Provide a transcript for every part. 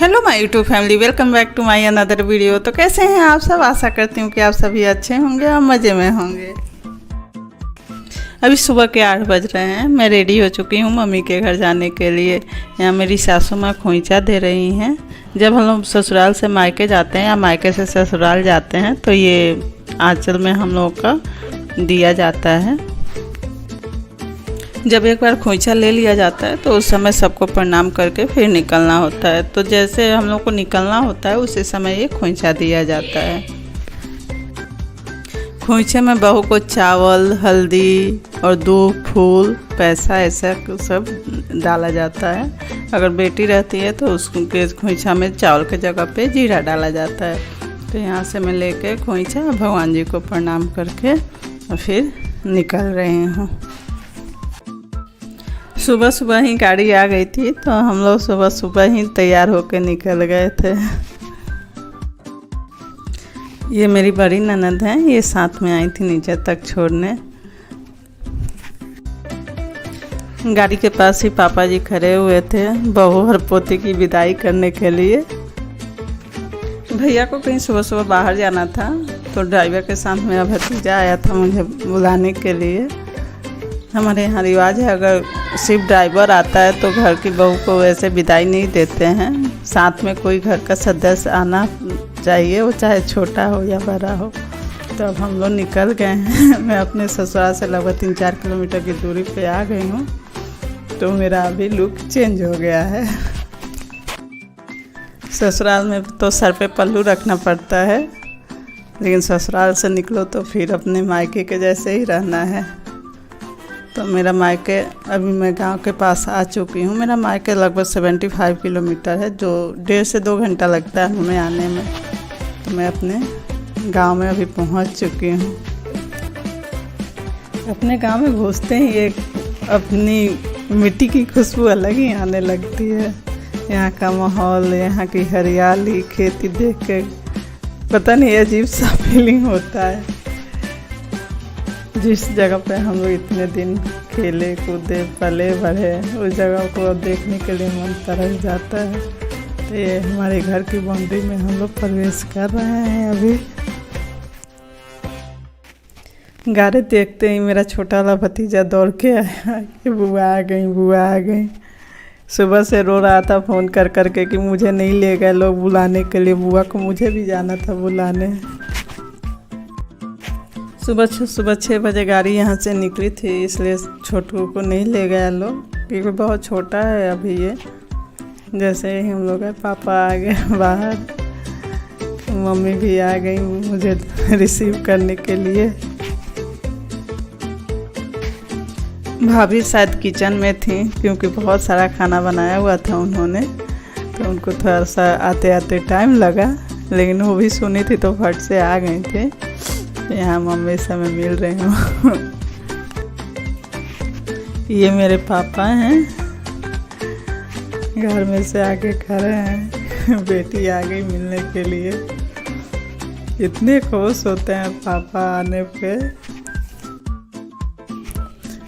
Hello my YouTube family, welcome back to my another video. तो कैसे हैं आप सब? आशा करती हूँ कि आप सभी अच्छे होंगे और मज़े में होंगे। अभी सुबह के 8 बज रहे हैं। मैं रेडी हो चुकी हूँ मम्मी के घर जाने के लिए। यहाँ मेरी सासू माँ खोइंचा दे रही हैं। जब हम लोग ससुराल से मायके जाते हैं या मायके से ससुराल जाते हैं तो ये आंचल में हम लोग का दिया जाता है। जब एक बार खोइंचा ले लिया जाता है तो उस समय सबको प्रणाम करके फिर निकलना होता है। तो जैसे हम लोग को निकलना होता है उसी समय ये खोइंचा दिया जाता है। खोइंचे में बहू को चावल, हल्दी और दूध, फूल, पैसा ऐसा सब डाला जाता है। अगर बेटी रहती है तो उसके खोइंचा में चावल के जगह पे जीरा डाला जाता है। तो यहाँ से मैं लेके खोइंचा भगवान जी को प्रणाम करके और फिर निकल रही हूँ। सुबह सुबह ही गाड़ी आ गई थी तो हम लोग सुबह सुबह ही तैयार होकर निकल गए थे। ये मेरी बड़ी ननद हैं, ये साथ में आई थी नीचे तक छोड़ने। गाड़ी के पास ही पापा जी खड़े हुए थे बहू और पोती की विदाई करने के लिए। भैया को कहीं सुबह सुबह बाहर जाना था तो ड्राइवर के साथ मेरा भतीजा आया था मुझे बुलाने के लिए। हमारे यहाँ रिवाज है, अगर सिर्फ ड्राइवर आता है तो घर की बहू को वैसे विदाई नहीं देते हैं। साथ में कोई घर का सदस्य आना चाहिए, वो चाहे छोटा हो या बड़ा हो। तो अब हम लोग निकल गए हैं। मैं अपने ससुराल से लगभग 3-4 किलोमीटर की दूरी पे आ गई हूँ। तो मेरा अभी लुक चेंज हो गया है। ससुराल में तो सर पे पल्लू रखना पड़ता है, लेकिन ससुराल से निकलो तो फिर अपने मायके के जैसे ही रहना है। तो मेरा मायके अभी मैं गांव के पास आ चुकी हूँ। मेरा मायके लगभग 75 किलोमीटर है, जो 1.5 से 2 घंटा लगता है हमें आने में। तो मैं अपने गांव में अभी पहुँच चुकी हूँ। अपने गांव में घुसते ही एक अपनी मिट्टी की खुशबू अलग ही आने लगती है। यहाँ का माहौल, यहाँ की हरियाली, खेती देख के पता नहीं अजीब सा फीलिंग होता है। जिस जगह पे हम लोग इतने दिन खेले कूदे पले बढ़े, उस जगह को देखने के लिए मन तरस जाता है। तो ये हमारे घर की बाउंड्री में हम लोग प्रवेश कर रहे हैं अभी। गाड़ी देखते ही मेरा छोटा वाला भतीजा दौड़ के आया कि बुआ आ गई, बुआ आ गई। सुबह से रो रहा था फ़ोन कर करके कि मुझे नहीं ले गए लोग बुलाने के लिए बुआ को। मुझे भी जाना था बुलाने। सुबह 6 बजे गाड़ी यहाँ से निकली थी, इसलिए छोटू को नहीं ले गया लोग क्योंकि बहुत छोटा है अभी ये। जैसे ही हम लोग पापा आ गए बाहर, मम्मी भी आ गई मुझे रिसीव करने के लिए। भाभी शायद किचन में थी क्योंकि बहुत सारा खाना बनाया हुआ था उन्होंने, तो उनको थोड़ा सा आते आते टाइम लगा, लेकिन वो भी सुनी थी तो फट से आ गए थे। यहाँ मम्मी से मैं मिल रही हूँ। ये मेरे पापा हैं, घर में से आके खड़े हैं। बेटी आ गई मिलने के लिए। इतने खुश होते हैं पापा आने पे।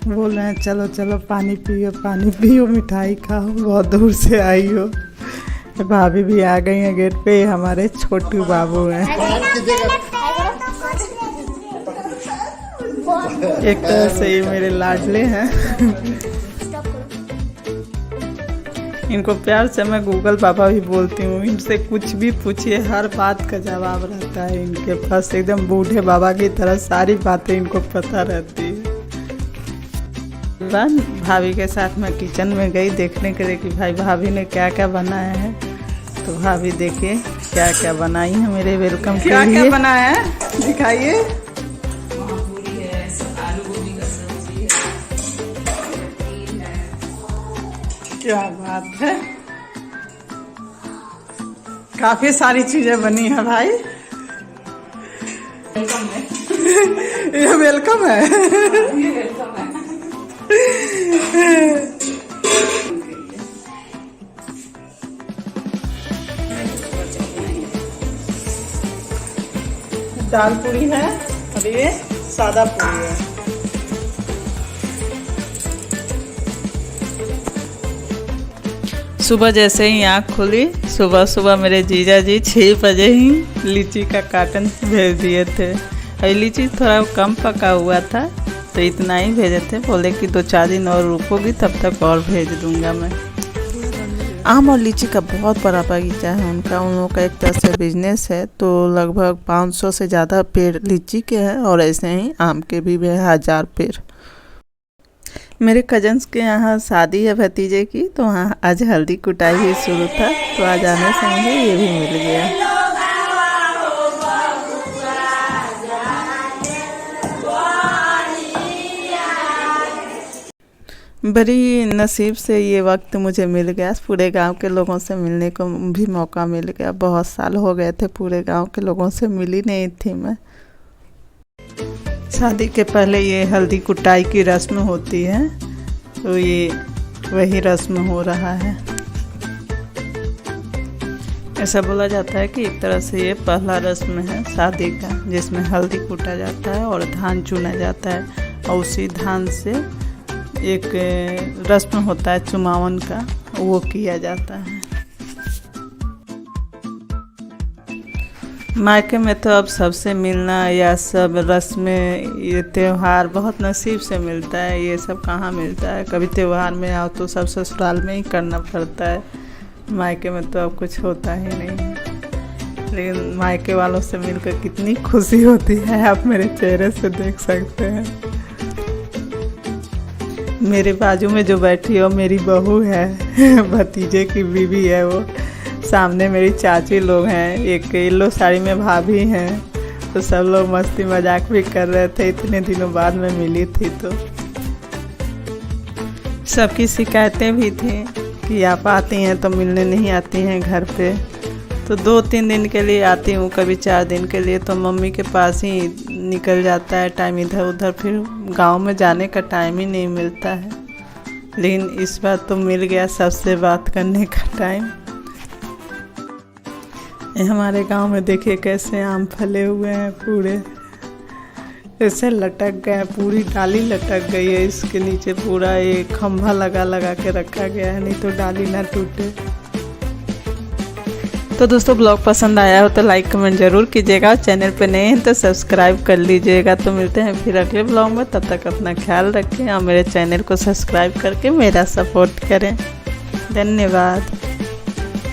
बोल रहे हैं चलो चलो पानी पियो, मिठाई खाओ, बहुत दूर से आई हो। भाभी भी आ गई हैं गेट पे। हमारे छोटू बाबू हैं। एक तरह से ये मेरे लाडले हैं। इनको प्यार से मैं गूगल पापा भी बोलती हूँ। इनसे कुछ भी पूछिए हर बात का जवाब रहता है इनके पास। एकदम बूढ़े बाबा की तरह सारी बातें इनको पता रहती है। भाभी के साथ मैं किचन में गई देखने के लिए कि भाई भाभी ने क्या क्या बनाया है। तो भाभी देखिए क्या क्या बनाई है मेरे वेलकम के लिए। क्या बनाया है दिखाइए। क्या बात है, काफी सारी चीजें बनी है भाई। वेलकम है। ये वेलकम है। ये वेलकम है। दाल पूरी है और ये सादा पूरी है। सुबह जैसे ही आँख खुली, सुबह सुबह मेरे जीजा जी 6 बजे ही लीची का कार्टन भेज दिए थे। और लीची थोड़ा कम पका हुआ था तो इतना ही भेजे थे, बोले कि 2-4 दिन और रुकोगी तब तक और भेज दूंगा मैं। आम और लीची का बहुत बड़ा बगीचा है उनका, उन लोगों का एक तरह से बिजनेस है। तो लगभग 500 से ज़्यादा पेड़ लीची के हैं और ऐसे ही आम के भी 1000 पेड़। मेरे कजन्स के यहाँ शादी है भतीजे की, तो वहाँ आज हल्दी कुटाई भी शुरू था, तो आज आने से मुझे ये भी मिल गया। बड़ी नसीब से ये वक्त मुझे मिल गया, पूरे गांव के लोगों से मिलने को भी मौका मिल गया। बहुत साल हो गए थे पूरे गांव के लोगों से मिली नहीं थी मैं। शादी के पहले ये हल्दी कुटाई की रस्म होती है, तो ये वही रस्म हो रहा है। ऐसा बोला जाता है कि एक तरह से ये पहला रस्म है शादी का, जिसमें हल्दी कूटा जाता है और धान चुना जाता है, और उसी धान से एक रस्म होता है चुमावन का, वो किया जाता है। मायके में तो अब सबसे मिलना या सब रस्में, ये त्यौहार बहुत नसीब से मिलता है, ये सब कहाँ मिलता है। कभी त्यौहार में आओ तो सब ससुराल में ही करना पड़ता है, मायके में तो अब कुछ होता ही नहीं है। लेकिन मायके वालों से मिलकर कितनी खुशी होती है, आप मेरे चेहरे से देख सकते हैं। मेरे बाजू में जो बैठी है वो मेरी बहू है, भतीजे की बीवी है वो। सामने मेरी चाची लोग हैं, एक येलो साड़ी में भाभी हैं, तो सब लोग मस्ती मजाक भी कर रहे थे। इतने दिनों बाद मैं मिली थी तो सबकी शिकायतें भी थी कि आप आती हैं तो मिलने नहीं आती हैं घर पे। तो 2-3 दिन के लिए आती हूँ, कभी 4 दिन के लिए, तो मम्मी के पास ही निकल जाता है टाइम इधर उधर, फिर गांव में जाने का टाइम ही नहीं मिलता है। लेकिन इस बार तो मिल गया सबसे बात करने का टाइम। हमारे गांव में देखिए कैसे आम फले हुए हैं, पूरे ऐसे लटक गए, पूरी डाली लटक गई है। इसके नीचे पूरा ये खंभा लगा के रखा गया है, नहीं तो डाली ना टूटे। तो दोस्तों ब्लॉग पसंद आया हो तो लाइक कमेंट जरूर कीजिएगा, और चैनल पे नए हैं तो सब्सक्राइब कर लीजिएगा। तो मिलते हैं फिर अगले ब्लॉग में, तब तक अपना ख्याल रखें और मेरे चैनल को सब्सक्राइब करके मेरा सपोर्ट करें। धन्यवाद।